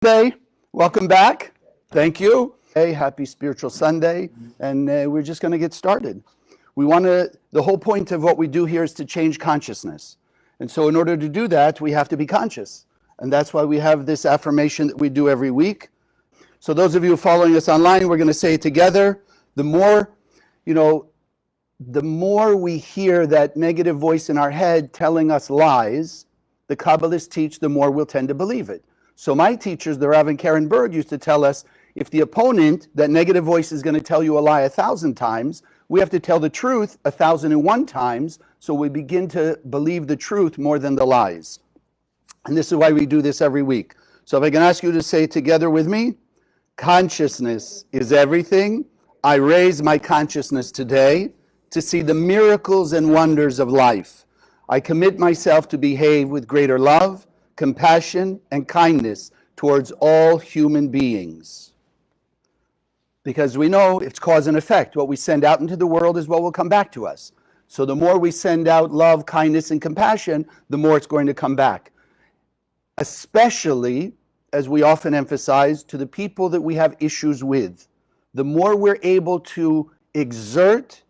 Sunday. Welcome back. Thank you. Hey, happy Spiritual Sunday. And we're just going to get started. The whole point of what we do here is to change consciousness. And so in order to do that, we have to be conscious. And that's why we have this affirmation that we do every week. So those of you following us online, we're going to say it together. The more we hear that negative voice in our head telling us lies, the Kabbalists teach, the more we'll tend to believe it. So my teachers, the Rav and Karen Berg, used to tell us, if the opponent, that negative voice, is going to tell you a lie 1,000 times, we have to tell the truth 1,001 times, so we begin to believe the truth more than the lies. And this is why we do this every week. So if I can ask you to say together with me, consciousness is everything. I raise my consciousness today to see the miracles and wonders of life. I commit myself to behave with greater love, compassion, and kindness towards all human beings. Because we know it's cause and effect. What we send out into the world is what will come back to us. So the more we send out love, kindness, and compassion, the more it's going to come back. Especially, as we often emphasize, to the people that we have issues with. The more we're able to exert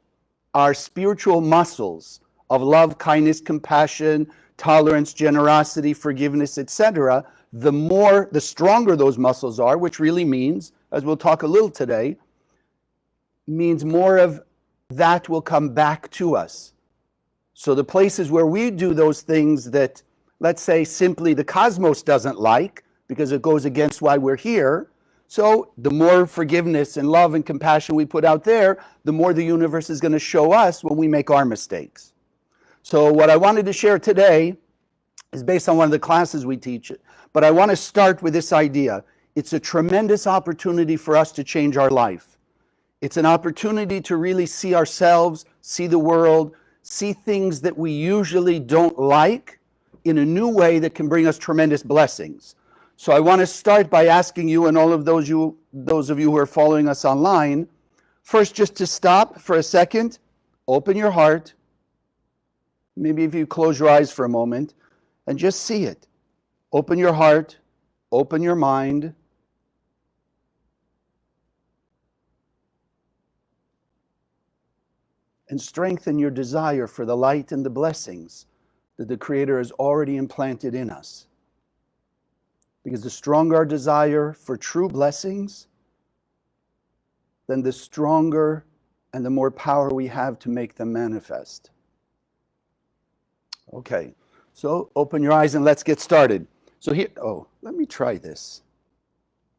our spiritual muscles of love, kindness, compassion, tolerance, generosity, forgiveness, etc., the stronger those muscles are, which really means, as we'll talk a little today, means more of that will come back to us. So the places where we do those things that, let's say, simply the cosmos doesn't like, because it goes against why we're here, so the more forgiveness and love and compassion we put out there, the more the universe is going to show us when we make our mistakes. So what I wanted to share today is based on one of the classes we teach, but I want to start with this idea. It's a tremendous opportunity for us to change our life. It's an opportunity to really see ourselves, see the world, see things that we usually don't like in a new way that can bring us tremendous blessings. So I want to start by asking you, and all of those of you who are following us online, first just to stop for a second, open your heart. Maybe if you close your eyes for a moment and just see it. Open your heart, open your mind. And strengthen your desire for the light and the blessings that the Creator has already implanted in us. Because the stronger our desire for true blessings, then the stronger and the more power we have to make them manifest. Okay, so open your eyes and let's get started. So here, let me try this.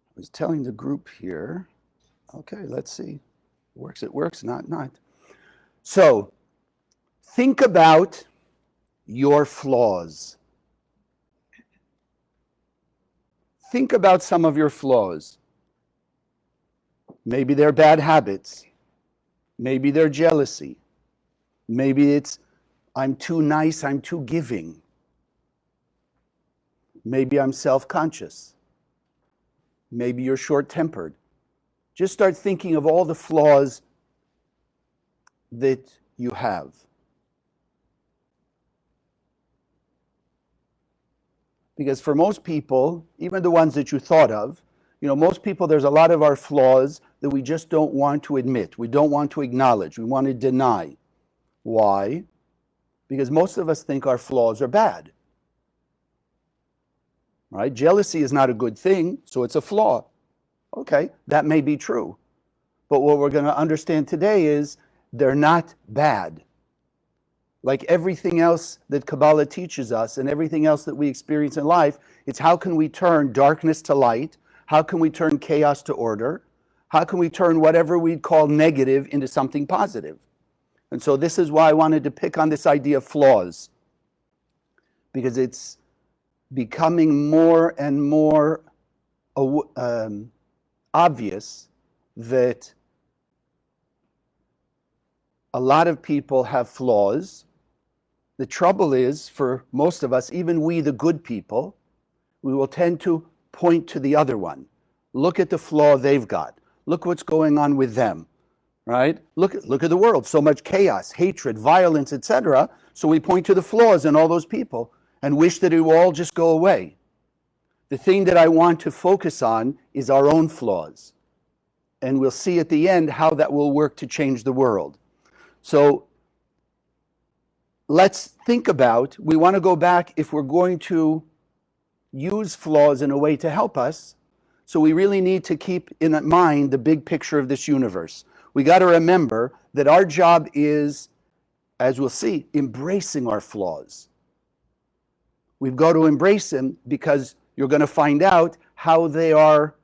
I was telling the group here. Okay, let's see. Works, it works, not. So, think about your flaws. Think about some of your flaws. Maybe they're bad habits. Maybe they're jealousy. Maybe it's I'm too nice, I'm too giving. Maybe I'm self-conscious. Maybe you're short-tempered. Just start thinking of all the flaws that you have. Because for most people, even the ones that you thought of, most people, there's a lot of our flaws that we just don't want to admit. We don't want to acknowledge. We want to deny. Why? Because most of us think our flaws are bad. Right? Jealousy is not a good thing, so it's a flaw. Okay, that may be true. But what we're going to understand today is they're not bad. Like everything else that Kabbalah teaches us and everything else that we experience in life, it's how can we turn darkness to light? How can we turn chaos to order? How can we turn whatever we'd call negative into something positive? And so this is why I wanted to pick on this idea of flaws, because it's becoming more and more obvious that a lot of people have flaws. The trouble is, for most of us, even we, the good people, we will tend to point to the other one. Look at the flaw they've got. Look what's going on with them. Right? Look at the world. So much chaos, hatred, violence, etc. So we point to the flaws in all those people and wish that it will all just go away. The thing that I want to focus on is our own flaws. And we'll see at the end how that will work to change the world. So let's think about, we want to go back if we're going to use flaws in a way to help us. So we really need to keep in mind the big picture of this universe. We got to remember that our job is, as we'll see, embracing our flaws. We've got to embrace them because you're going to find out how they are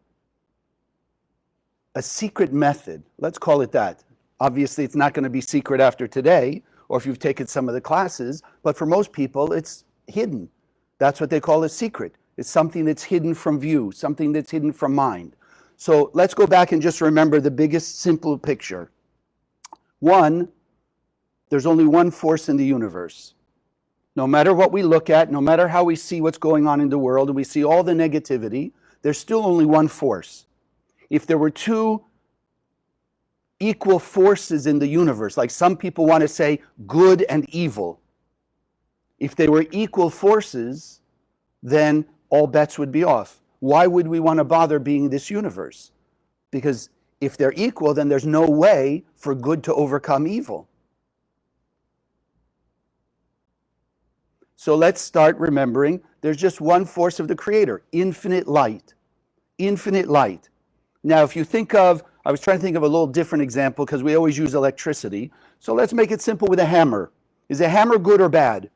a secret method. Let's call it that. Obviously, it's not going to be secret after today, or if you've taken some of the classes, but for most people, it's hidden. That's what they call a secret. It's something that's hidden from view, something that's hidden from mind. So let's go back and just remember the biggest simple picture. One, there's only one force in the universe. No matter what we look at, no matter how we see what's going on in the world, and we see all the negativity, there's still only one force. If there were two equal forces in the universe, like some people want to say good and evil, if they were equal forces, then all bets would be off. Why would we want to bother being this universe? Because if they're equal, then there's no way for good to overcome evil. So let's start remembering there's just one force of the Creator, infinite light. Infinite light. Now, if you think of, I was trying to think of a little different example because we always use electricity. So let's make it simple with a hammer. Is a hammer good or bad?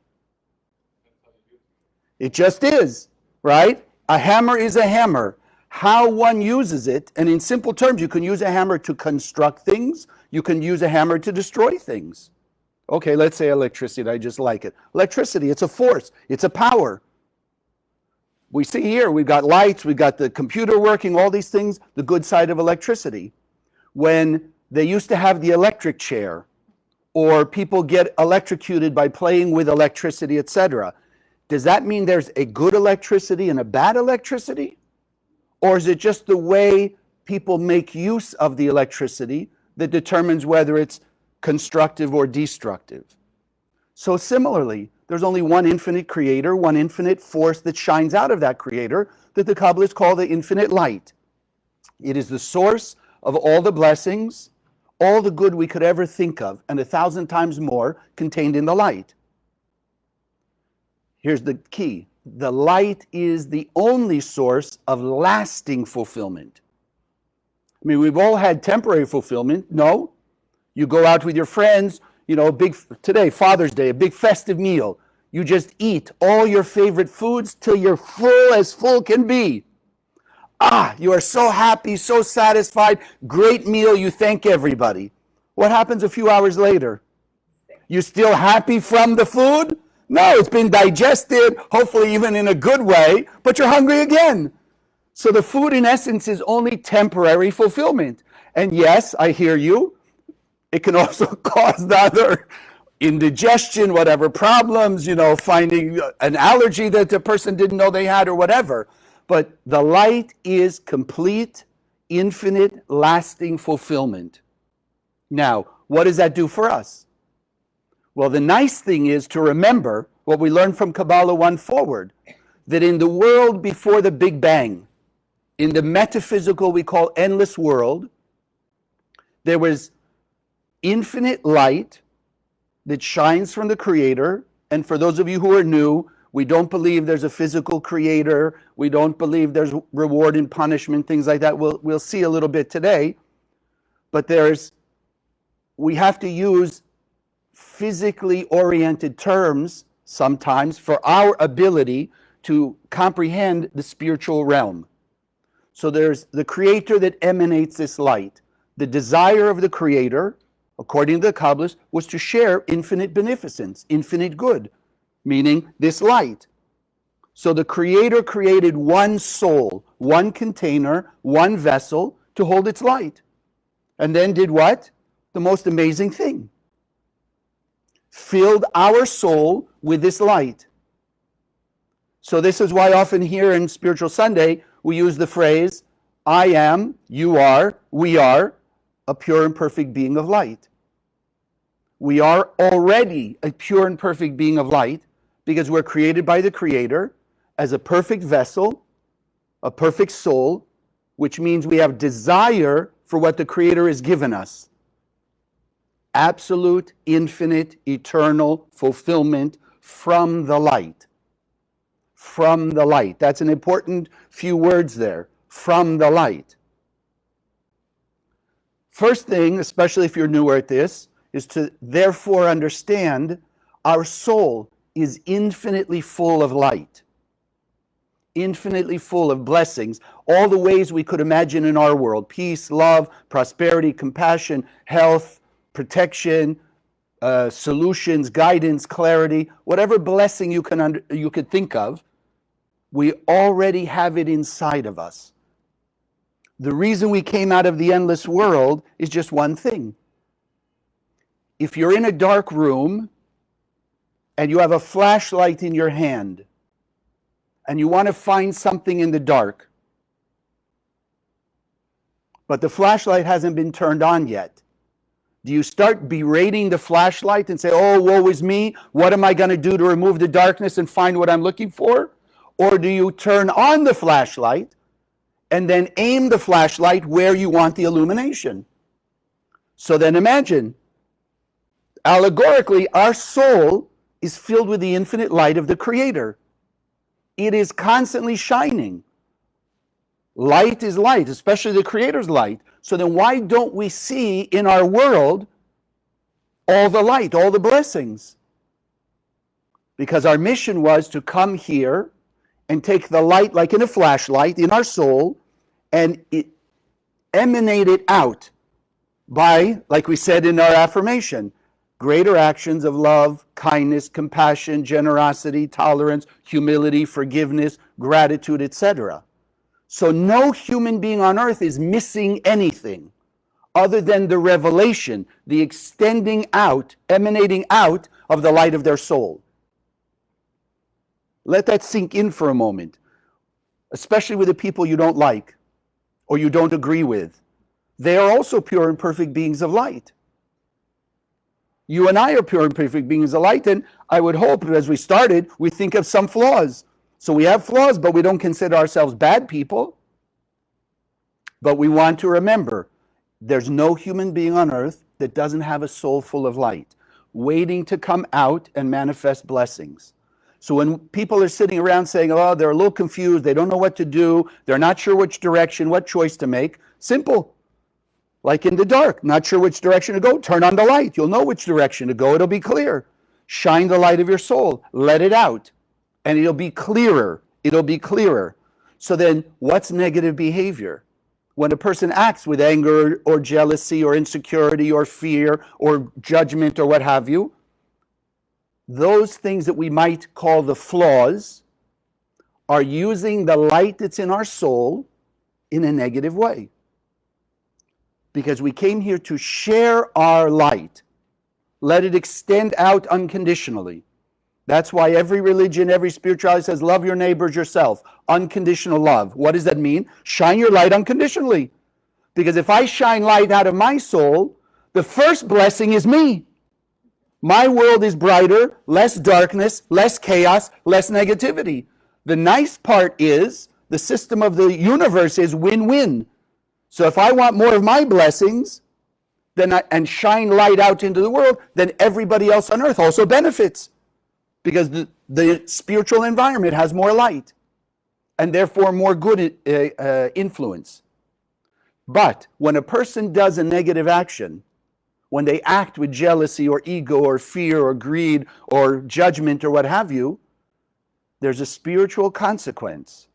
It just is, right? A hammer is a hammer. How one uses it, and in simple terms, you can use a hammer to construct things. You can use a hammer to destroy things. Okay, let's say electricity. I just like it. Electricity, it's a force. It's a power. We see here, we've got lights, we've got the computer working, all these things, the good side of electricity. When they used to have the electric chair, or people get electrocuted by playing with electricity, etc., does that mean there's a good electricity and a bad electricity? Or is it just the way people make use of the electricity that determines whether it's constructive or destructive? So similarly, there's only one infinite creator, one infinite force that shines out of that creator that the Kabbalists call the infinite light. It is the source of all the blessings, all the good we could ever think of, and 1,000 times more contained in the light. Here's the key. The light is the only source of lasting fulfillment. I mean, we've all had temporary fulfillment. No. You go out with your friends, you know, today, Father's Day, a big festive meal. You just eat all your favorite foods till you're full as full can be. You are so happy, so satisfied, great meal, you thank everybody. What happens a few hours later? You still happy from the food? No, it's been digested, hopefully even in a good way, but you're hungry again. So the food in essence is only temporary fulfillment. And yes, I hear you. It can also cause the other indigestion, whatever problems, you know, finding an allergy that the person didn't know they had or whatever. But the light is complete, infinite, lasting fulfillment. Now, what does that do for us? Well, the nice thing is to remember what we learned from Kabbalah 1 forward, that in the world before the Big Bang, in the metaphysical we call endless world, there was infinite light that shines from the Creator. And for those of you who are new, we don't believe there's a physical creator. We don't believe there's reward and punishment, things like that. We'll see a little bit today. But we have to use physically oriented terms sometimes for our ability to comprehend the spiritual realm. So there's the Creator that emanates this light. The desire of the Creator, according to the Kabbalists, was to share infinite beneficence, infinite good, meaning this light. So the Creator created one soul, one container, one vessel to hold its light. And then did what? The most amazing thing. Filled our soul with this light. So this is why often here in Spiritual Sunday, we use the phrase, I am, you are, we are a pure and perfect being of light. We are already a pure and perfect being of light because we're created by the Creator as a perfect vessel a perfect soul, which means we have desire for what the Creator has given us. Absolute, infinite, eternal fulfillment from the light. From the light. That's an important few words there. From the light. First thing, especially if you're newer at this, is to therefore understand our soul is infinitely full of light. Infinitely full of blessings, all the ways we could imagine in our world: peace, love, prosperity, compassion, health, protection, solutions, guidance, clarity, whatever blessing you could think of, we already have it inside of us. The reason we came out of the endless world is just one thing. If you're in a dark room and you have a flashlight in your hand and you want to find something in the dark, but the flashlight hasn't been turned on yet, do you start berating the flashlight and say, oh, woe is me, what am I going to do to remove the darkness and find what I'm looking for? Or do you turn on the flashlight and then aim the flashlight where you want the illumination? So then imagine, allegorically, our soul is filled with the infinite light of the Creator. It is constantly shining. Light is light, especially the Creator's light. So then why don't we see in our world all the light, all the blessings? Because our mission was to come here and take the light, like in a flashlight, in our soul, and emanate it out by, like we said in our affirmation, greater actions of love, kindness, compassion, generosity, tolerance, humility, forgiveness, gratitude, etc. So no human being on earth is missing anything other than the revelation, the extending out, emanating out of the light of their soul. Let that sink in for a moment, especially with the people you don't like or you don't agree with. They are also pure and perfect beings of light. You and I are pure and perfect beings of light, and I would hope, as we started, we think of some flaws. So we have flaws, but we don't consider ourselves bad people. But we want to remember, there's no human being on earth that doesn't have a soul full of light, waiting to come out and manifest blessings. So when people are sitting around saying, oh, they're a little confused, they don't know what to do, they're not sure which direction, what choice to make, simple. Like in the dark, not sure which direction to go, turn on the light. You'll know which direction to go. It'll be clear. Shine the light of your soul. Let it out. And it'll be clearer. It'll be clearer. So then what's negative behavior? When a person acts with anger or jealousy or insecurity or fear or judgment or what have you, those things that we might call the flaws are using the light that's in our soul in a negative way. Because we came here to share our light. Let it extend out unconditionally. That's why every religion, every spirituality says, love your neighbors yourself. Unconditional love. What does that mean? Shine your light unconditionally. Because if I shine light out of my soul, the first blessing is me. My world is brighter, less darkness, less chaos, less negativity. The nice part is, the system of the universe is win-win. So if I want more of my blessings, and shine light out into the world, then everybody else on earth also benefits. Because the spiritual environment has more light, and therefore more good influence. But when a person does a negative action, when they act with jealousy or ego or fear or greed or judgment or what have you, there's a spiritual consequence.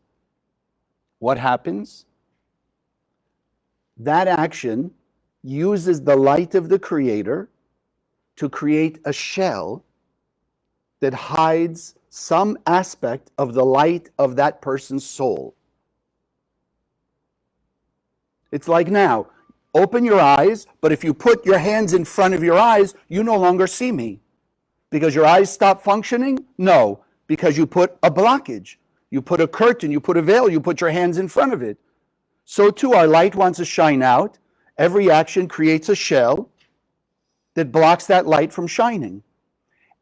What happens? That action uses the light of the Creator to create a shell that hides some aspect of the light of that person's soul. It's like now, open your eyes, but if you put your hands in front of your eyes, you no longer see me. Because your eyes stop functioning? No, because you put a blockage. You put a curtain, you put a veil, you put your hands in front of it. So too, our light wants to shine out. Every action creates a shell that blocks that light from shining.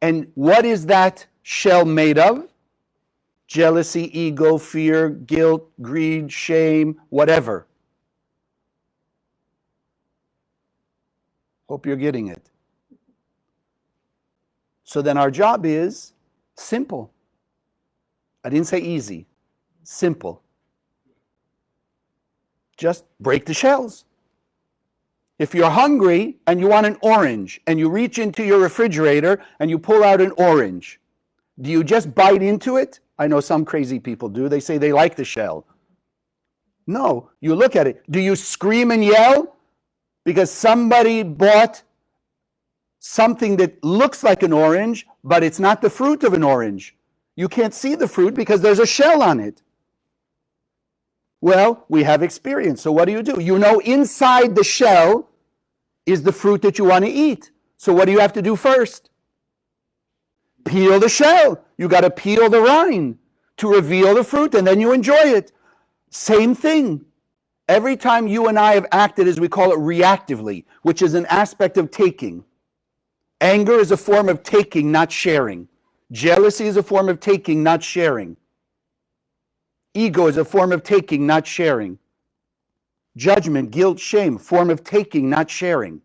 And what is that shell made of? jealousy, ego, fear, guilt, greed, shame, whatever. Hope you're getting it. So then our job is simple. I didn't say easy. Simple. Just break the shells. If you're hungry and you want an orange and you reach into your refrigerator and you pull out an orange, do you just bite into it? I know some crazy people do. They say they like the shell. No, you look at it. Do you scream and yell because somebody bought something that looks like an orange, but it's not the fruit of an orange? You can't see the fruit because there's a shell on it. Well, we have experience. So what do? You know inside the shell is the fruit that you want to eat. So what do you have to do first? Peel the shell. You got to peel the rind to reveal the fruit, and then you enjoy it. Same thing. Every time you and I have acted, as we call it, reactively, which is an aspect of taking. Anger is a form of taking, not sharing. Jealousy is a form of taking, not sharing. Ego is a form of taking, not sharing. Judgment, guilt, shame, form of taking, not sharing.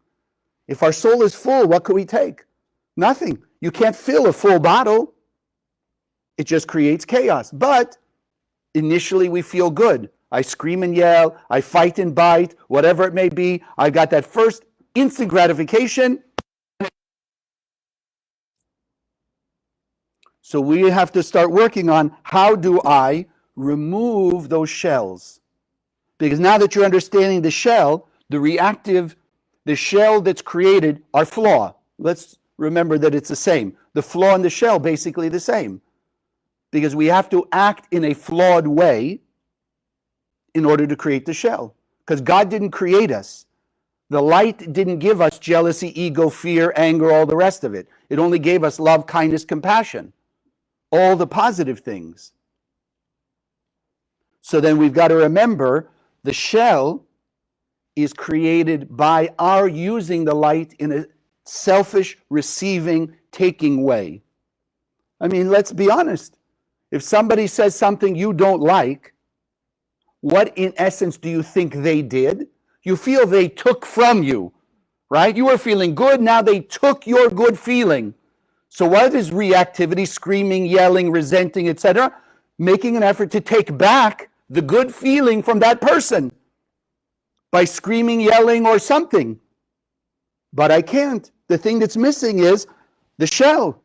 If our soul is full, what could we take? Nothing. You can't fill a full bottle. It just creates chaos. But initially we feel good. I scream and yell, I fight and bite, whatever it may be. I got that first instant gratification. So we have to start working on how do I remove those shells. Because now that you're understanding the shell, the shell that's created, our flaw. Let's remember that it's the same. The flaw and the shell, basically the same. Because we have to act in a flawed way in order to create the shell. Because God didn't create us. The light didn't give us jealousy, ego, fear, anger, all the rest of it. It only gave us love, kindness, compassion. All the positive things. So then we've got to remember the shell is created by our using the light in a selfish, receiving, taking way. I mean, let's be honest. If somebody says something you don't like, what in essence do you think they did? You feel they took from you, right? You were feeling good, now they took your good feeling. So what is reactivity? Screaming, yelling, resenting, etc. Making an effort to take back the good feeling from that person by screaming, yelling, or something. But I can't. The thing that's missing is the shell.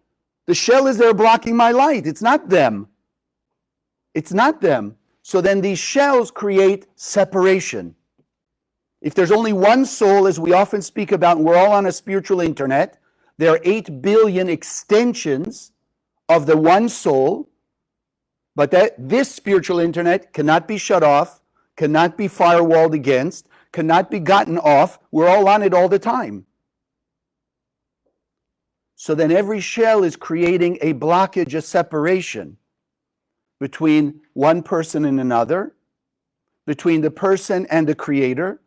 The shell is there blocking my light. It's not them. It's not them. So then these shells create separation. If there's only one soul, as we often speak about, and we're all on a spiritual internet, there are 8 billion extensions of the one soul, but this spiritual internet cannot be shut off, cannot be firewalled against, cannot be gotten off. We're all on it all the time. So then every shell is creating a blockage, a separation between one person and another, between the person and the Creator,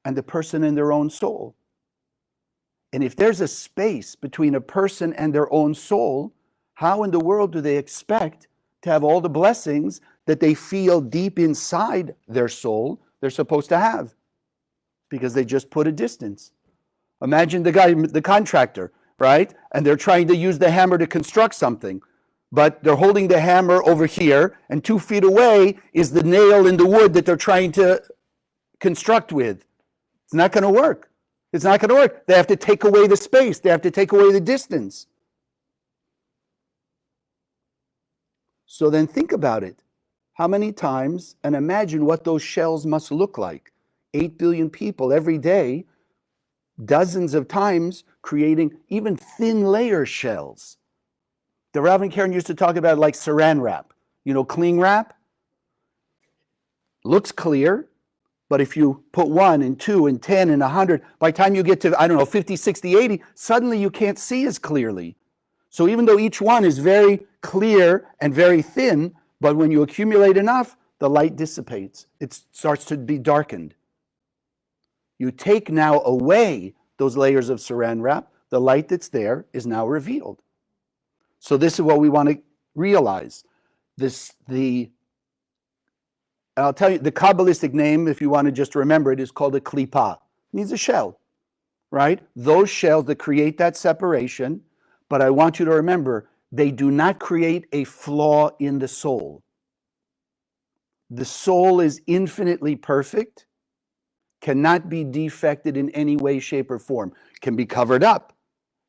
and the person and their own soul. And if there's a space between a person and their own soul, how in the world do they expect to have all the blessings that they feel deep inside their soul they're supposed to have? Because they just put a distance. Imagine the guy, the contractor, right? And they're trying to use the hammer to construct something, but they're holding the hammer over here, and 2 feet away is the nail in the wood that they're trying to construct with. It's not going to work. It's not going to work. They have to take away the space. They have to take away the distance. So then think about it. How many times, and imagine what those shells must look like. 8 billion people every day, dozens of times, creating even thin layer shells. The Rav and Karen used to talk about like saran wrap. You know, cling wrap? Looks clear. But if you put 1 and 2 and 10 and 100, by the time you get to, I don't know, 50, 60, 80, suddenly you can't see as clearly. So even though each one is very clear and very thin, but when you accumulate enough, the light dissipates. It starts to be darkened. You take now away those layers of saran wrap, the light that's there is now revealed. So this is what we want to realize. I'll tell you, the Kabbalistic name, if you want to just remember it, is called a klipa. It means a shell, right? Those shells that create that separation, but I want you to remember, they do not create a flaw in the soul. The soul is infinitely perfect, cannot be defected in any way, shape, or form. Can be covered up,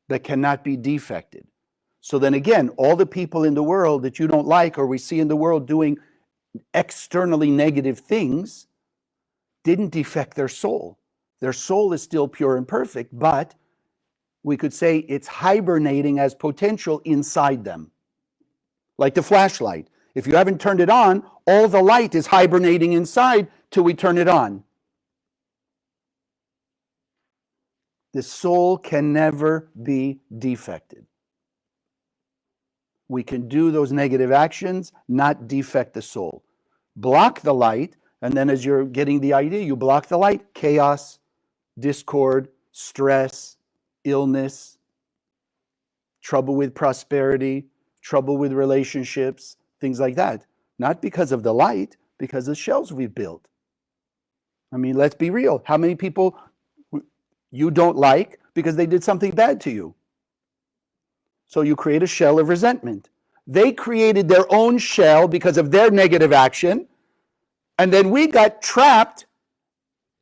but cannot be defected. So then again, all the people in the world that you don't like or we see in the world doing externally negative things didn't defect their soul. Their soul is still pure and perfect, but we could say it's hibernating as potential inside them. Like the flashlight. If you haven't turned it on, all the light is hibernating inside till we turn it on. The soul can never be defected. We can do those negative actions, not defect the soul. Block the light, and then as you're getting the idea, you block the light, chaos, discord, stress, illness, trouble with prosperity, trouble with relationships, things like that. Not because of the light, because of the shells we've built. I mean, let's be real. How many people you don't like because they did something bad to you? So you create a shell of resentment. They created their own shell because of their negative action, and then we got trapped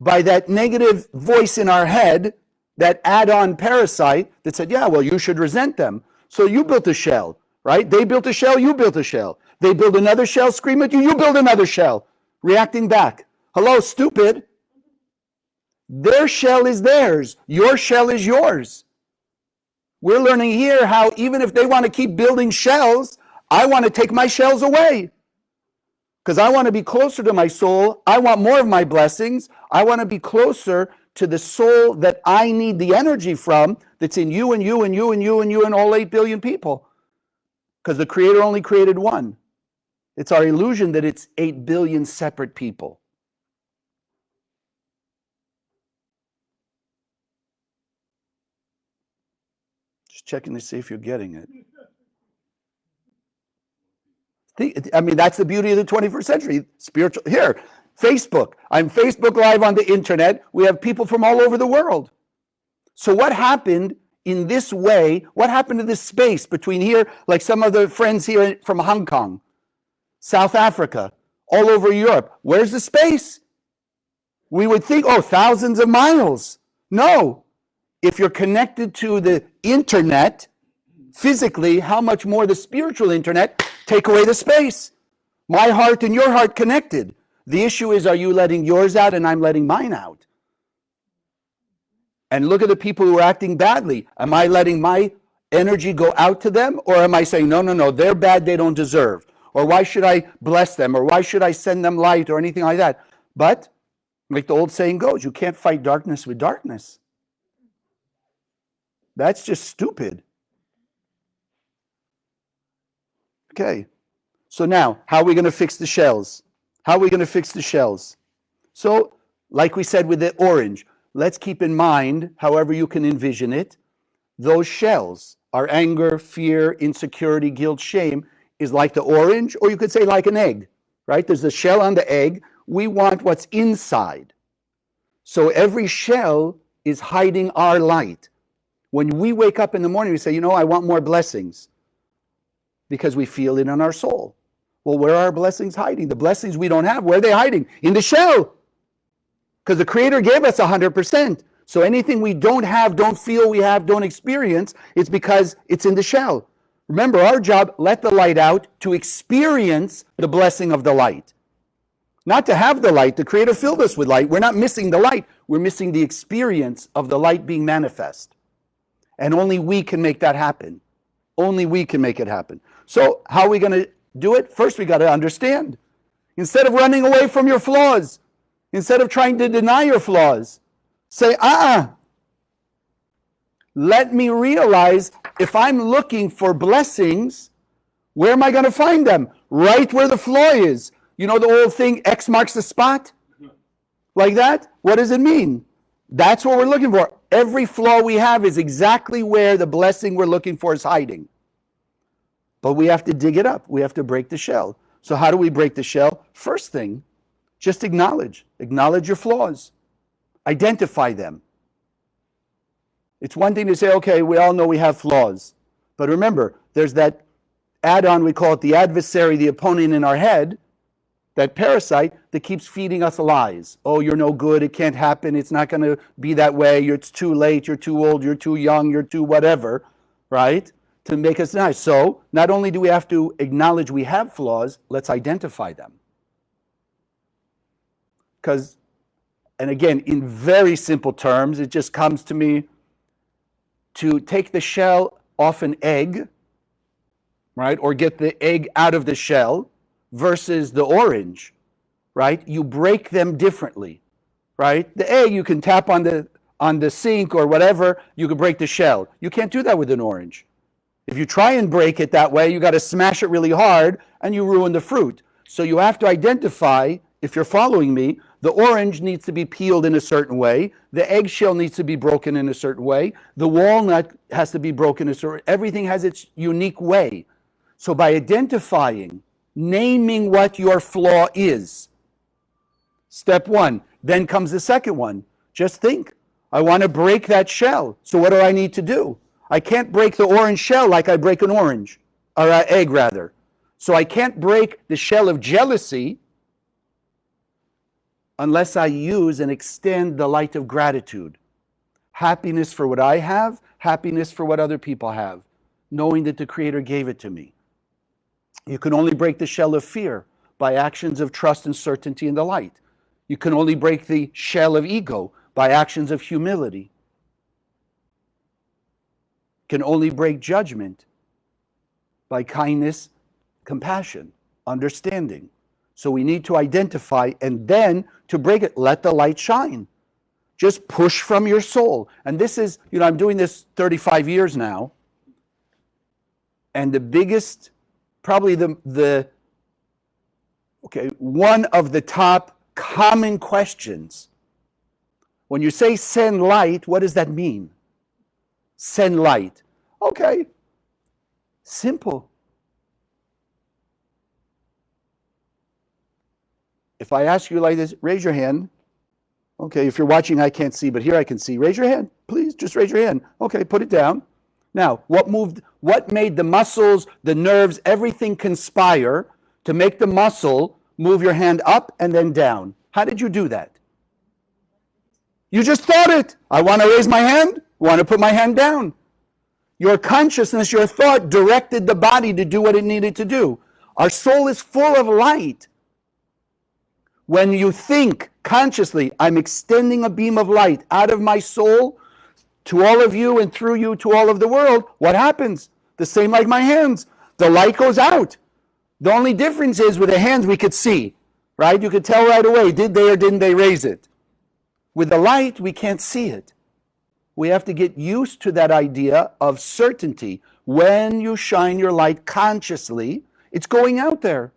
by that negative voice in our head, that add-on parasite that said, yeah, well, you should resent them. So you built a shell, right? They built a shell, you built a shell. They build another shell, scream at you, you build another shell, reacting back. Hello, stupid. Their shell is theirs. Your shell is yours. We're learning here how even if they want to keep building shells, I want to take my shells away. Because I want to be closer to my soul. I want more of my blessings. I want to be closer to the soul that I need the energy from, that's in you and you and you and you and you and all 8 billion people. Because the Creator only created one. It's our illusion that it's 8 billion separate people. Just checking to see if you're getting it. I mean, that's the beauty of the 21st century. Spiritual. Here, Facebook. I'm Facebook Live on the internet. We have people from all over the world. So what happened in this way? What happened to this space between here, like some of the friends here from Hong Kong, South Africa, all over Europe? Where's the space? We would think, oh, thousands of miles. No. If you're connected to the internet, physically, how much more the spiritual internet take away the space? My heart and your heart connected. The issue is, are you letting yours out and I'm letting mine out? And look at the people who are acting badly. Am I letting my energy go out to them? Or am I saying, no, they're bad, they don't deserve? Or why should I bless them? Or why should I send them light or anything like that? But, like the old saying goes, you can't fight darkness with darkness. That's just stupid. Okay, so now, how are we going to fix the shells? How are we going to fix the shells? So, like we said with the orange, let's keep in mind, however you can envision it, those shells, our anger, fear, insecurity, guilt, shame, is like the orange, or you could say like an egg, right? There's a shell on the egg. We want what's inside. So every shell is hiding our light. When we wake up in the morning, we say, I want more blessings. Because we feel it in our soul. Well, where are our blessings hiding? The blessings we don't have, where are they hiding? In the shell. Because the Creator gave us 100%. So anything we don't have, don't feel we have, don't experience, it's because it's in the shell. Remember, our job, let the light out to experience the blessing of the light. Not to have the light. The Creator filled us with light. We're not missing the light. We're missing the experience of the light being manifest. And only we can make that happen. Only we can make it happen. So how are we going to do it? First, we got to understand. Instead of running away from your flaws, instead of trying to deny your flaws, say, let me realize if I'm looking for blessings, where am I going to find them? Right where the flaw is. You know the old thing, X marks the spot? Like that? What does it mean? That's what we're looking for. Every flaw we have is exactly where the blessing we're looking for is hiding. But we have to dig it up. We have to break the shell. So how do we break the shell? First thing, just acknowledge. Acknowledge your flaws. Identify them. It's one thing to say, okay, we all know we have flaws. But remember, there's that add-on, we call it the adversary, the opponent in our head, that parasite that keeps feeding us lies. Oh, you're no good, it can't happen, it's not going to be that way, it's too late, you're too old, you're too young, you're too whatever, right? To make us nice. So, not only do we have to acknowledge we have flaws, let's identify them. Because, and again, in very simple terms, it just comes to me to take the shell off an egg, right? Or get the egg out of the shell versus the orange, right? You break them differently, right? The egg you can tap on the sink or whatever, you can break the shell. You can't do that with an orange. If you try and break it that way, you got to smash it really hard and you ruin the fruit. So you have to identify, if you're following me, the orange needs to be peeled in a certain way, the eggshell needs to be broken in a certain way, the walnut has to be broken in a certain way. Everything has its unique way. So by identifying, naming what your flaw is, step one. Then comes the second one. Just think, I want to break that shell. So what do I need to do? I can't break the orange shell like I break an orange, or an egg rather. So I can't break the shell of jealousy unless I use and extend the light of gratitude. Happiness for what I have, happiness for what other people have, knowing that the Creator gave it to me. You can only break the shell of fear by actions of trust and certainty in the light. You can only break the shell of ego by actions of humility. You can only break judgment by kindness, compassion, understanding. So we need to identify and then to break it, let the light shine. Just push from your soul. And this is, I'm doing this 35 years now. And the biggest, probably one of the top common questions. When you say send light, what does that mean? Send light. Okay, simple. If I ask you like this, raise your hand. Okay, if you're watching, I can't see, but here I can see. Raise your hand, please, just raise your hand. Okay, put it down. Now, what made the muscles, the nerves, everything conspire to make the muscle move your hand up and then down? How did you do that? You just thought it. I want to raise my hand, want to put my hand down. Your consciousness, your thought directed the body to do what it needed to do. Our soul is full of light. When you think consciously, I'm extending a beam of light out of my soul to all of you and through you to all of the world, what happens? The same like my hands. The light goes out. The only difference is with the hands we could see, right? You could tell right away, did they or didn't they raise it? With the light, we can't see it. We have to get used to that idea of certainty. When you shine your light consciously, it's going out there.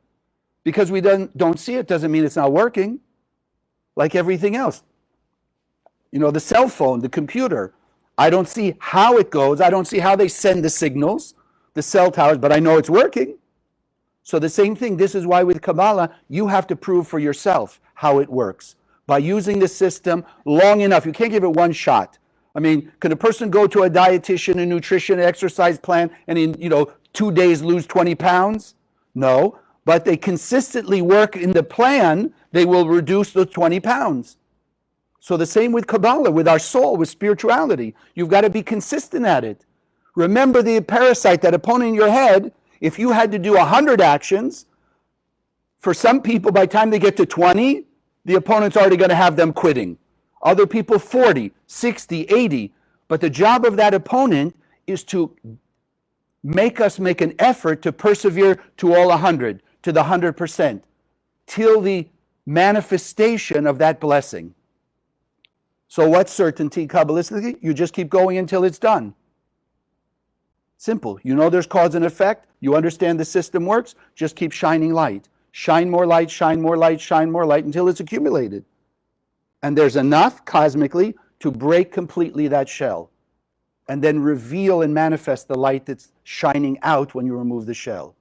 Because we don't see it doesn't mean it's not working. Like everything else. The cell phone, the computer. I don't see how it goes. I don't see how they send the signals, the cell towers, but I know it's working. So the same thing, this is why with Kabbalah, you have to prove for yourself how it works. By using the system long enough. You can't give it one shot. I mean, can a person go to a dietitian, a nutrition, exercise plan, and in 2 days lose 20 pounds? No. But they consistently work in the plan, they will reduce the 20 pounds. So the same with Kabbalah, with our soul, with spirituality. You've got to be consistent at it. Remember the parasite, that opponent in your head, if you had to do 100 actions, for some people, by the time they get to 20, the opponent's already going to have them quitting. Other people 40, 60, 80. But the job of that opponent is to make us make an effort to persevere to all 100, to the 100%, till the manifestation of that blessing. So what's certainty Kabbalistically? You just keep going until it's done. Simple. There's cause and effect. You understand the system works. Just keep shining light. Shine more light, shine more light, shine more light until it's accumulated. And there's enough cosmically to break completely that shell. and then reveal and manifest the light that's shining out when you remove the shell.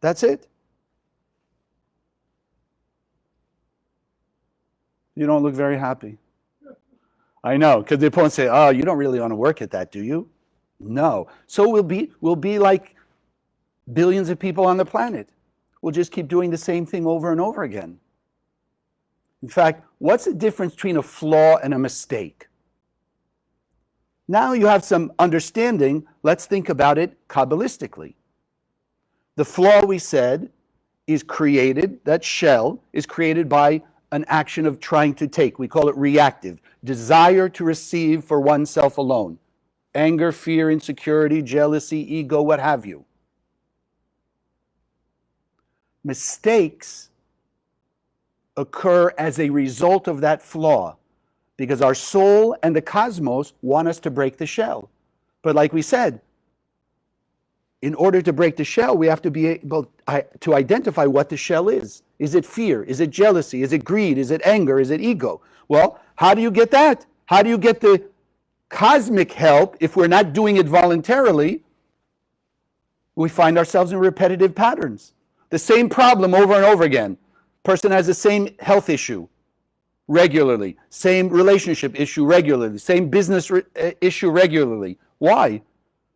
That's it. You don't look very happy. I know, because the opponents say, oh, you don't really want to work at that, do you? No. So we'll be like billions of people on the planet. We'll just keep doing the same thing over and over again. In fact, what's the difference between a flaw and a mistake? Now you have some understanding. Let's think about it Kabbalistically. The flaw, we said, is created, that shell is created by an action of trying to take. We call it reactive. Desire to receive for oneself alone. Anger, fear, insecurity, jealousy, ego, what have you. Mistakes occur as a result of that flaw, because our soul and the cosmos want us to break the shell. But like we said, in order to break the shell, we have to be able to identify what the shell is. Is it fear? Is it jealousy? Is it greed? Is it anger? Is it ego? Well, how do you get that? How do you get the cosmic help if we're not doing it voluntarily? We find ourselves in repetitive patterns. The same problem over and over again. Person has the same health issue regularly, same relationship issue regularly, same business issue regularly. Why?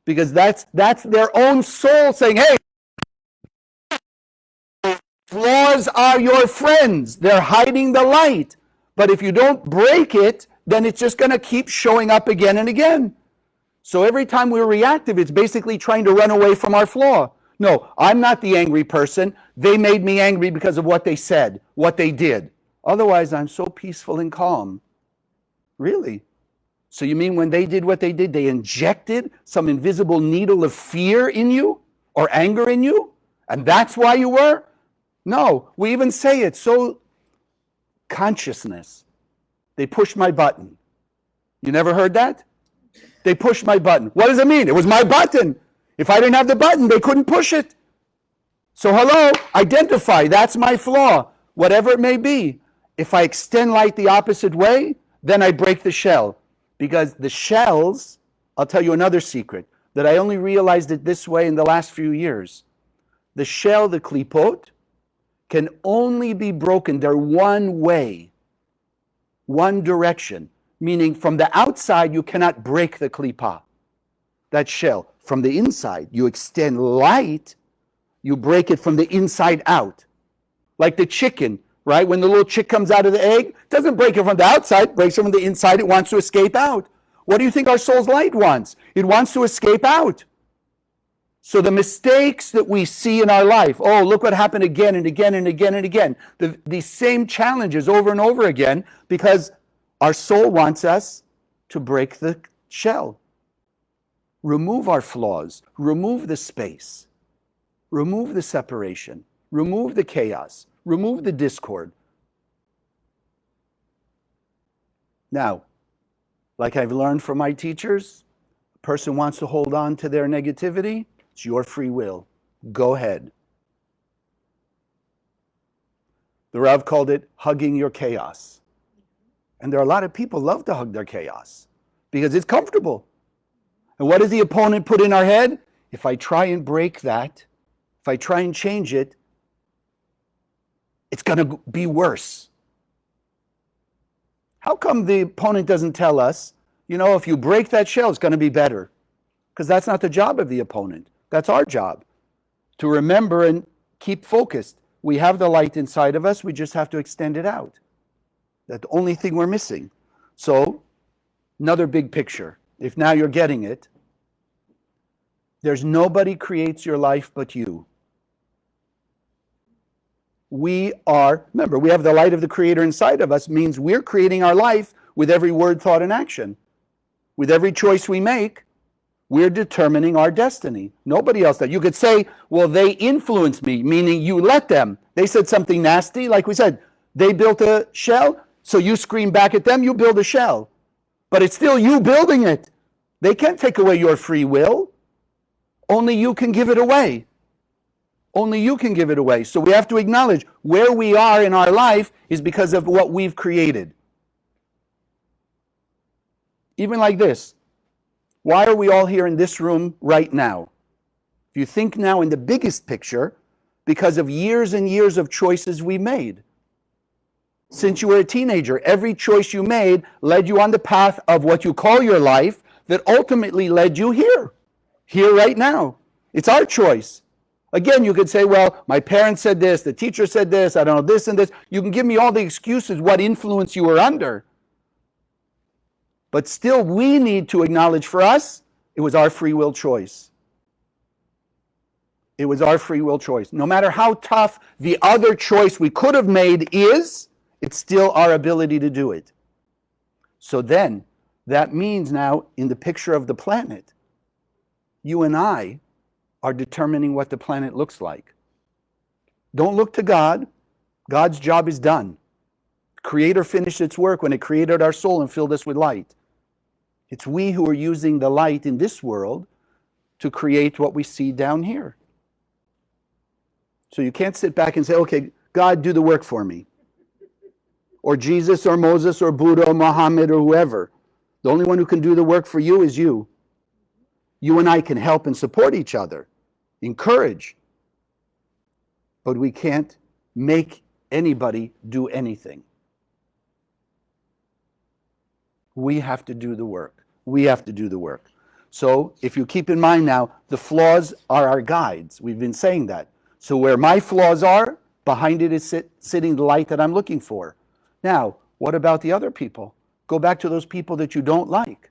Because that's their own soul saying, hey, flaws are your friends. They're hiding the light. But if you don't break it, then it's just going to keep showing up again and again. So every time we're reactive, it's basically trying to run away from our flaw. No, I'm not the angry person. They made me angry because of what they said, what they did. Otherwise, I'm so peaceful and calm. Really? So you mean when they did what they did, they injected some invisible needle of fear in you or anger in you? And that's why you were? No, we even say it. So consciousness. They pushed my button. You never heard that? They pushed my button. What does it mean? It was my button. If I didn't have the button, they couldn't push it. So hello, identify. That's my flaw, whatever it may be. If I extend light the opposite way, then I break the shell. Because the shells, I'll tell you another secret, that I only realized it this way in the last few years. The shell, the klipot, can only be broken. They're one way, one direction. Meaning from the outside, you cannot break the klipa, that shell. From the inside, you extend light, you break it from the inside out. Like the chicken, right? When the little chick comes out of the egg, it doesn't break it from the outside, it breaks it from the inside, it wants to escape out. What do you think our soul's light wants? It wants to escape out. So the mistakes that we see in our life, oh, look what happened again and again and again and again. These same challenges over and over again, because our soul wants us to break the shell. Remove our flaws, remove the space, remove the separation, remove the chaos, remove the discord. Now, like I've learned from my teachers, a person wants to hold on to their negativity, it's your free will. Go ahead. The Rav called it hugging your chaos. And there are a lot of people who love to hug their chaos because it's comfortable. And what does the opponent put in our head? If I try and break that, if I try and change it, it's going to be worse. How come the opponent doesn't tell us, you know, if you break that shell, it's going to be better? Because that's not the job of the opponent. That's our job, to remember and keep focused. We have the light inside of us, we just have to extend it out. That's the only thing we're missing. So, another big picture. If now you're getting it, there's nobody creates your life but you. We are, remember, we have the light of the Creator inside of us, means we're creating our life with every word, thought, and action. With every choice we make, we're determining our destiny. Nobody else does. You could say, well, they influenced me, meaning you let them. They said something nasty, like we said, they built a shell, so you scream back at them, you build a shell. But it's still you building it. They can't take away your free will. Only you can give it away. Only you can give it away. So we have to acknowledge where we are in our life is because of what we've created. Even like this. Why are we all here in this room right now? If you think now in the biggest picture, because of years and years of choices we made. Since you were a teenager, every choice you made led you on the path of what you call your life that ultimately led you here right now. It's our choice. Again, you could say, well, my parents said this, the teacher said this, I don't know, this and this. You can give me all the excuses, what influence you were under. But still, we need to acknowledge for us, it was our free will choice. It was our free will choice. No matter how tough the other choice we could have made is, it's still our ability to do it. So then, that means now, in the picture of the planet, you and I are determining what the planet looks like. Don't look to God. God's job is done. Creator finished its work when it created our soul and filled us with light. It's we who are using the light in this world to create what we see down here. So you can't sit back and say, okay, God, do the work for me. Or Jesus or Moses or Buddha or Muhammad or whoever. The only one who can do the work for you is you. You and I can help and support each other, encourage. But we can't make anybody do anything. We have to do the work. We have to do the work. So if you keep in mind now, the flaws are our guides. We've been saying that. So where my flaws are, behind it is sitting the light that I'm looking for. Now, what about the other people? Go back to those people that you don't like.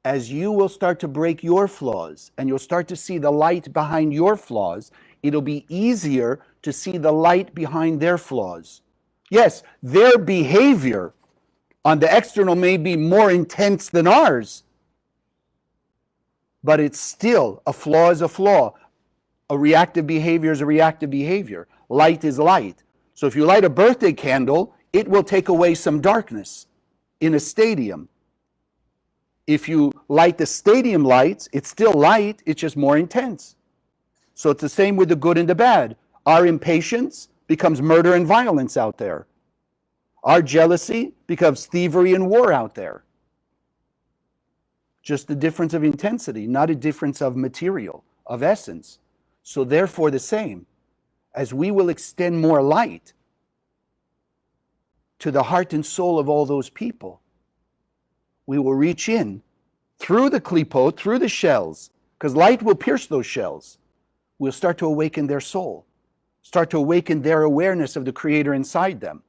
As you will start to break your flaws and you'll start to see the light behind your flaws, it'll be easier to see the light behind their flaws. Yes, their behavior on the external may be more intense than ours, but it's still, a flaw is a flaw. A reactive behavior is a reactive behavior. Light is light. So if you light a birthday candle, it will take away some darkness in a stadium. If you light the stadium lights, it's still light, it's just more intense. So it's the same with the good and the bad. Our impatience becomes murder and violence out there. Our jealousy becomes thievery and war out there. Just the difference of intensity, not a difference of material, of essence. So therefore the same. As we will extend more light to the heart and soul of all those people, we will reach in through the klipot, through the shells, because light will pierce those shells. We'll start to awaken their soul, start to awaken their awareness of the Creator inside them.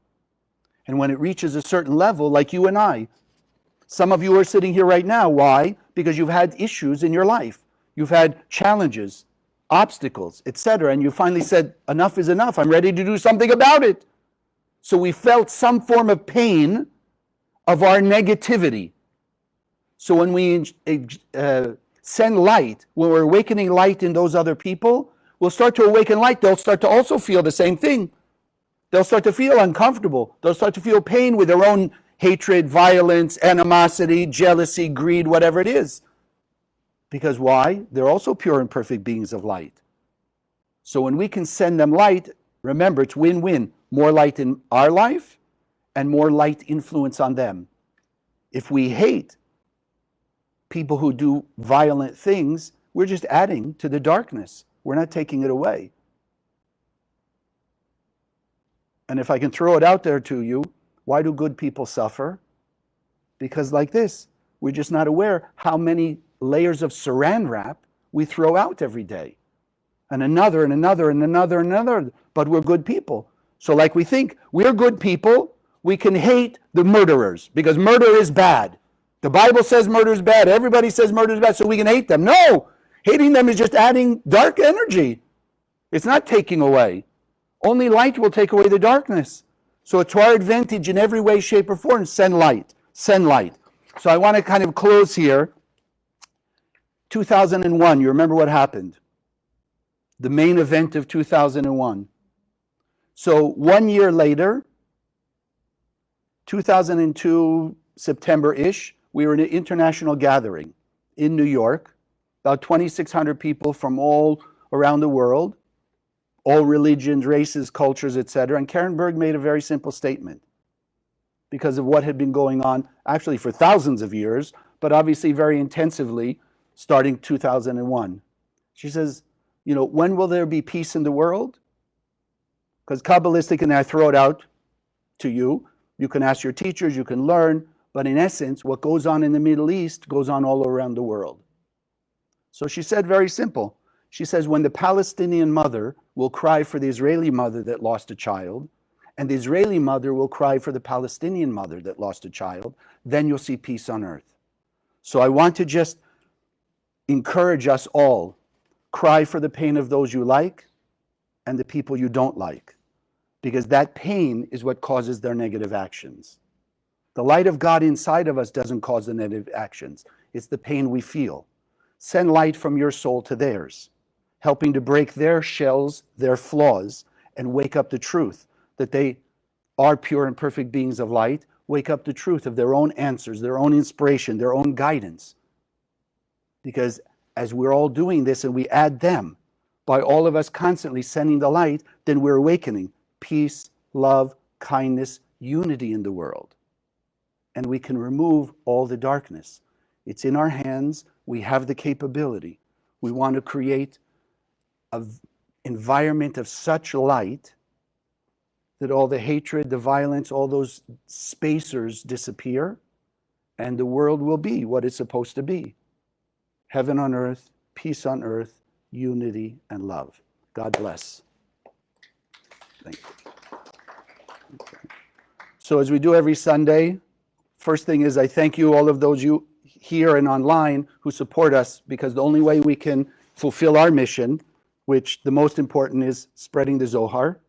And when it reaches a certain level, like you and I, some of you are sitting here right now. Why? Because you've had issues in your life. You've had challenges, obstacles, etc. And you finally said, enough is enough. I'm ready to do something about it. So we felt some form of pain of our negativity. So when we send light, when we're awakening light in those other people, we'll start to awaken light. They'll start to also feel the same thing. They'll start to feel uncomfortable. They'll start to feel pain with their own hatred, violence, animosity, jealousy, greed, whatever it is. Because why? They're also pure and perfect beings of light. So when we can send them light, remember, it's win-win. More light in our life and more light influence on them. If we hate people who do violent things, we're just adding to the darkness. We're not taking it away. And if I can throw it out there to you, why do good people suffer? Because like this, we're just not aware how many layers of saran wrap we throw out every day. And another, and another, and another, and another. But we're good people. So like we think we're good people, we can hate the murderers because murder is bad. The Bible says murder is bad. Everybody says murder is bad, so we can hate them. No! Hating them is just adding dark energy. It's not taking away. Only light will take away the darkness. So to our advantage in every way, shape, or form, send light. Send light. So I want to kind of close here. 2001, you remember what happened? The main event of 2001. So 1 year later, 2002, September-ish, we were in an international gathering in New York, about 2,600 people from all around the world, all religions, races, cultures, etc. And Karen Berg made a very simple statement because of what had been going on, actually for thousands of years, but obviously very intensively starting 2001. She says, when will there be peace in the world? Because Kabbalistic, and I throw it out to you. You can ask your teachers, you can learn, but in essence, what goes on in the Middle East goes on all around the world. So she said very simple. She says, when the Palestinian mother will cry for the Israeli mother that lost a child, and the Israeli mother will cry for the Palestinian mother that lost a child, then you'll see peace on earth. So I want to just encourage us all, cry for the pain of those you like and the people you don't like, because that pain is what causes their negative actions. The light of God inside of us doesn't cause the negative actions. It's the pain we feel. Send light from your soul to theirs, helping to break their shells, their flaws, and wake up the truth that they are pure and perfect beings of light. Wake up the truth of their own answers, their own inspiration, their own guidance. Because as we're all doing this and we add them, by all of us constantly sending the light, then we're awakening peace, love, kindness, unity in the world. And we can remove all the darkness. It's in our hands. We have the capability. We want to create an environment of such light that all the hatred, the violence, all those spacers disappear, and the world will be what it's supposed to be. Heaven on earth, peace on earth, unity and love. God bless. Thank you. Okay. So as we do every Sunday, first thing is I thank you, all of those you here and online who support us, because the only way we can fulfill our mission, which the most important is spreading the Zohar.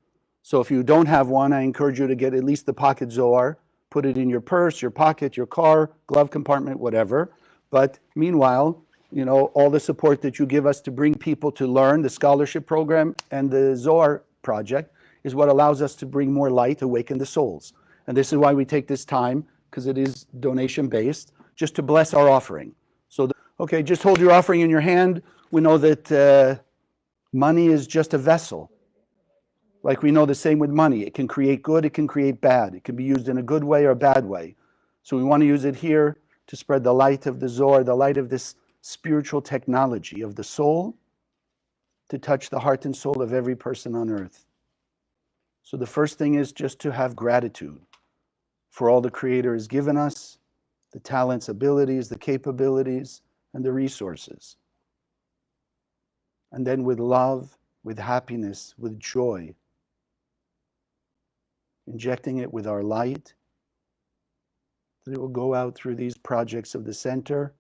So if you don't have one, I encourage you to get at least the pocket Zohar, put it in your purse, your pocket, your car, glove compartment, whatever. But meanwhile, all the support that you give us to bring people to learn, the scholarship program and the Zohar project is what allows us to bring more light, awaken the souls. And this is why we take this time, because it is donation based, just to bless our offering. So, okay, just hold your offering in your hand. We know that money is just a vessel. Like we know the same with money. It can create good, it can create bad. It can be used in a good way or a bad way. So we want to use it here to spread the light of the Zohar, the light of this spiritual technology of the soul, to touch the heart and soul of every person on earth. So the first thing is just to have gratitude for all the Creator has given us, the talents, abilities, the capabilities, and the resources. And then with love, with happiness, with joy, injecting it with our light, that it will go out through these projects of the center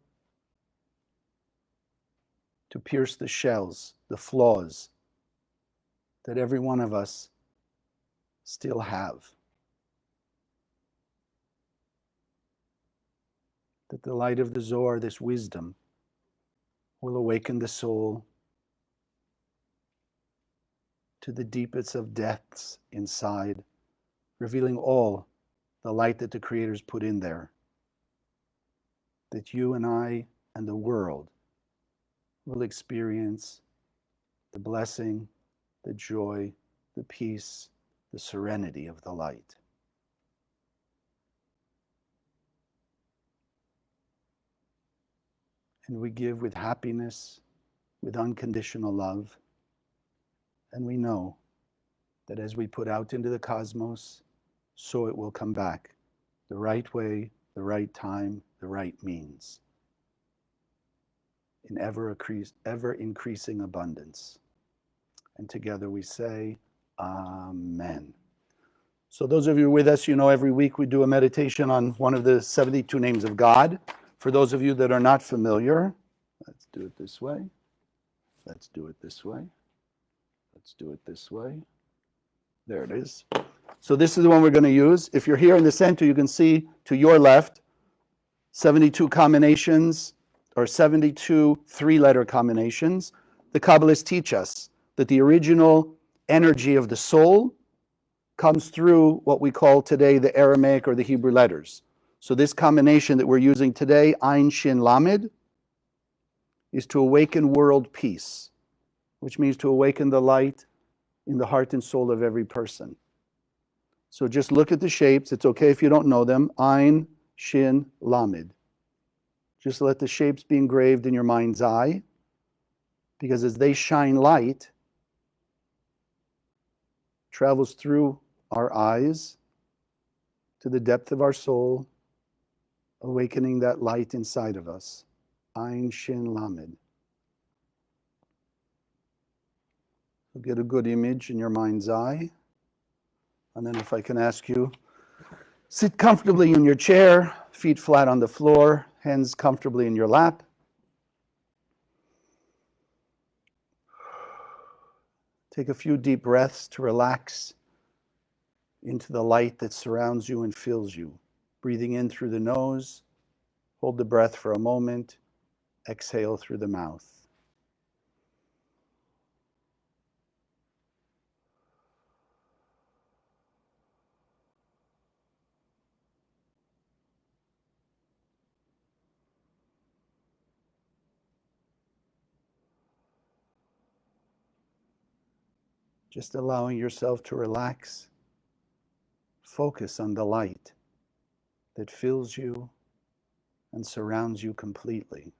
to pierce the shells, the flaws that every one of us still have. That the light of the Zohar, this wisdom, will awaken the soul to the deepest of depths inside, revealing all the light that the Creator's put in there. That you and I and the world will experience the blessing, the joy, the peace, the serenity of the light. And we give with happiness, with unconditional love. And we know that as we put out into the cosmos, so it will come back the right way, the right time, the right means, in ever increasing abundance. And together we say, Amen. So those of you with us, every week we do a meditation on one of the 72 names of God. For those of you that are not familiar, let's do it this way. Let's do it this way. Let's do it this way. There it is. So this is the one we're going to use. If you're here in the center, you can see to your left 72 combinations or 72 three-letter combinations. The Kabbalists teach us that the original energy of the soul comes through what we call today the Aramaic or the Hebrew letters. So this combination that we're using today, Ayin, Shin, Lamed, is to awaken world peace, which means to awaken the light in the heart and soul of every person. So just look at the shapes. It's okay if you don't know them. Ayin, Shin, Lamed. Just let the shapes be engraved in your mind's eye, because as they shine light, travels through our eyes to the depth of our soul, awakening that light inside of us. Ein Shin Lamed. So get a good image in your mind's eye. And then if I can ask you, sit comfortably in your chair, feet flat on the floor, hands comfortably in your lap. Take a few deep breaths to relax into the light that surrounds you and fills you. Breathing in through the nose, hold the breath for a moment, exhale through the mouth. Just allowing yourself to relax, focus on the light that fills you and surrounds you completely.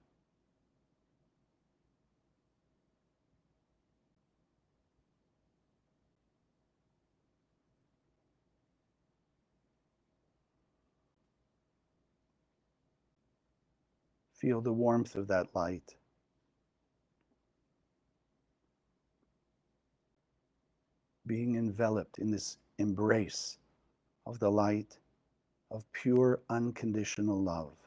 Feel the warmth of that light. Being enveloped in this embrace of the light of pure, unconditional love.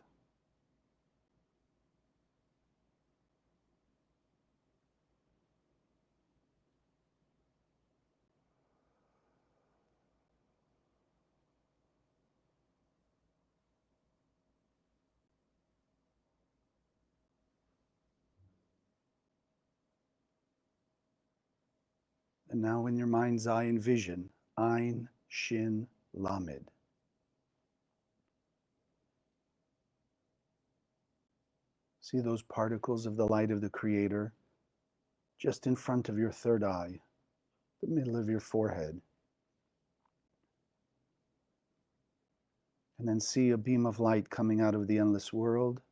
And now in your mind's eye, envision Ein Shin Lamed. See those particles of the light of the Creator just in front of your third eye, the middle of your forehead. And then see a beam of light coming out of the endless world.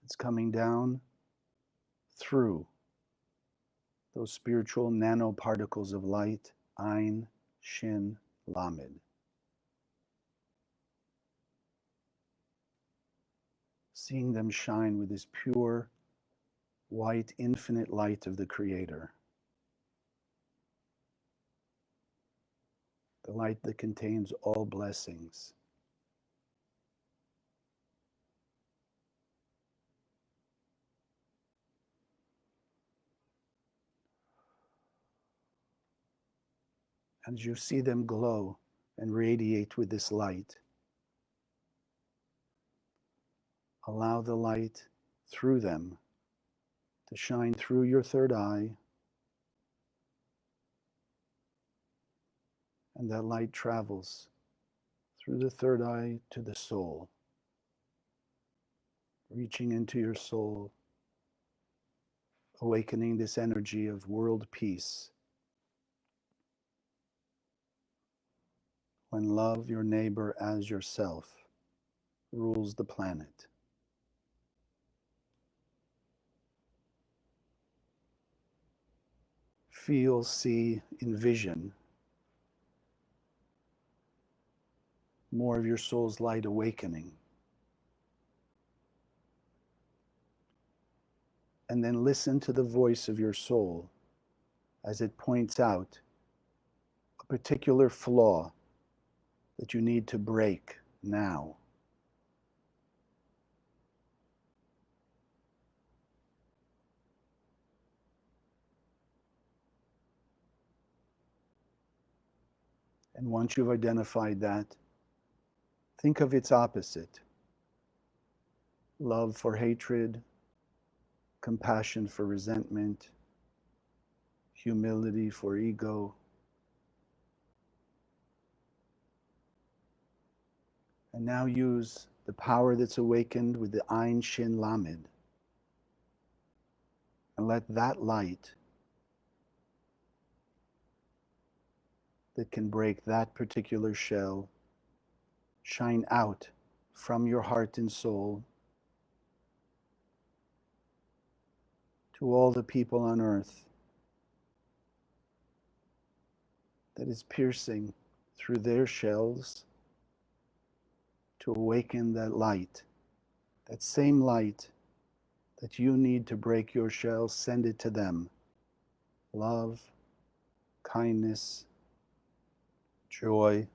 It's coming down through those spiritual nanoparticles of light, Ein Shin Lamed. Seeing them shine with this pure, white, infinite light of the Creator. The light that contains all blessings. And as you see them glow and radiate with this light, allow the light through them to shine through your third eye, and that light travels through the third eye to the soul, reaching into your soul, awakening this energy of world peace. When love your neighbor as yourself rules the planet. Feel, see, envision more of your soul's light awakening. And then listen to the voice of your soul as it points out a particular flaw that you need to break now. And once you've identified that, think of its opposite. Love for hatred, compassion for resentment, humility for ego. And now use the power that's awakened with the Ein Shin Lamed. And let that light that can break that particular shell shine out from your heart and soul to all the people on earth that is piercing through their shells to awaken that light, that same light that you need to break your shell. Send it to them. Love, kindness, joy,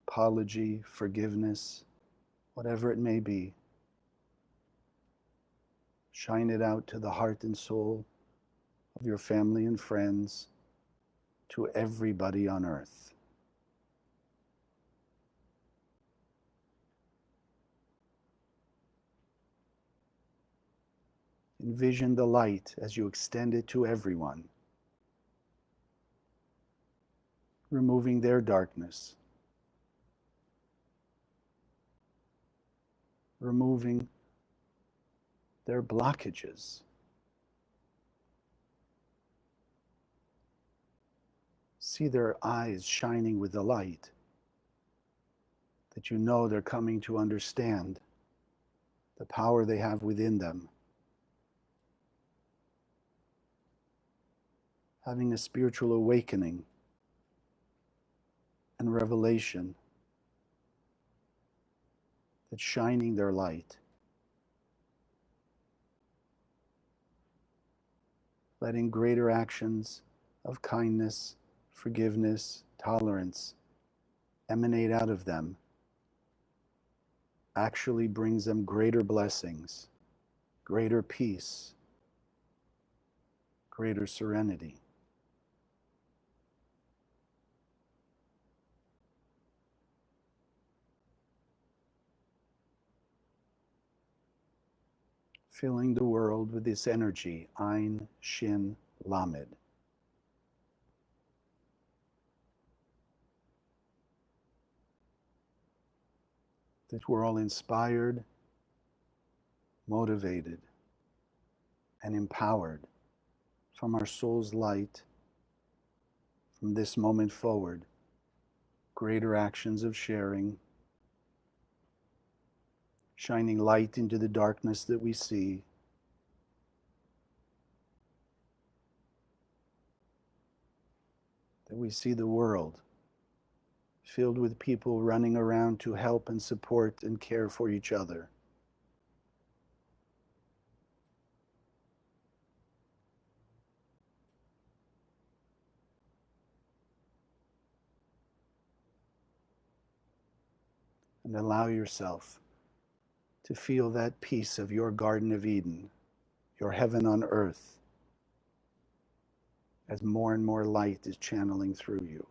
apology, forgiveness, whatever it may be. Shine it out to the heart and soul of your family and friends, to everybody on earth. Envision the light as you extend it to everyone, removing their darkness, removing their blockages. See their eyes shining with the light, that you know they're coming to understand the power they have within them. Having a spiritual awakening and revelation that's shining their light. Letting greater actions of kindness, forgiveness, tolerance emanate out of them actually brings them greater blessings, greater peace, greater serenity. Filling the world with this energy, Ein, Shin, Lamed. That we're all inspired, motivated, and empowered from our soul's light, from this moment forward, greater actions of sharing, shining light into the darkness that we see, that we see the world filled with people running around to help and support and care for each other. And allow yourself to feel that peace of your Garden of Eden, your heaven on earth, as more and more light is channeling through you.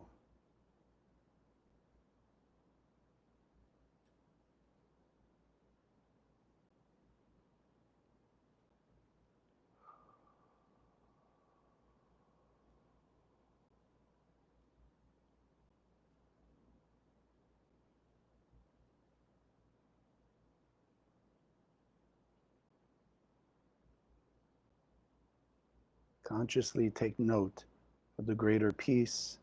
Consciously take note of the greater peace,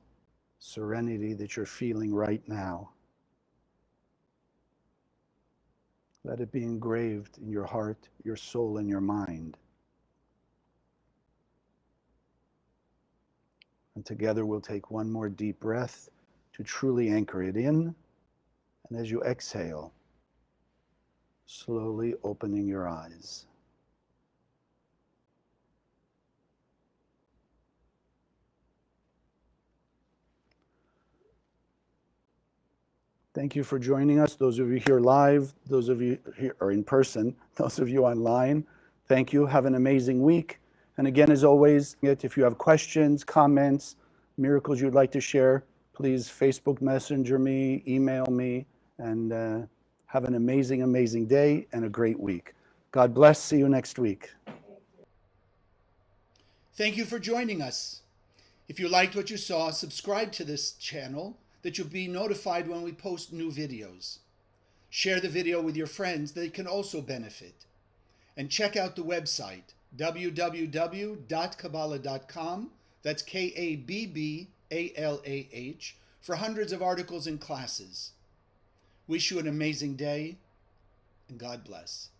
serenity that you're feeling right now. Let it be engraved in your heart, your soul, and your mind. And together we'll take one more deep breath to truly anchor it in. And as you exhale, slowly opening your eyes. Thank you for joining us. Those of you here live, those of you here or in person, those of you online, thank you. Have an amazing week. And again, as always, if you have questions, comments, miracles you'd like to share, please Facebook Messenger me, email me, and have an amazing, amazing day and a great week. God bless. See you next week. Thank you for joining us. If you liked what you saw, subscribe to this channel that you'll be notified when we post new videos. Share the video with your friends, they can also benefit. And check out the website, www.kabbalah.com, that's Kabbalah, for hundreds of articles and classes. Wish you an amazing day, and God bless.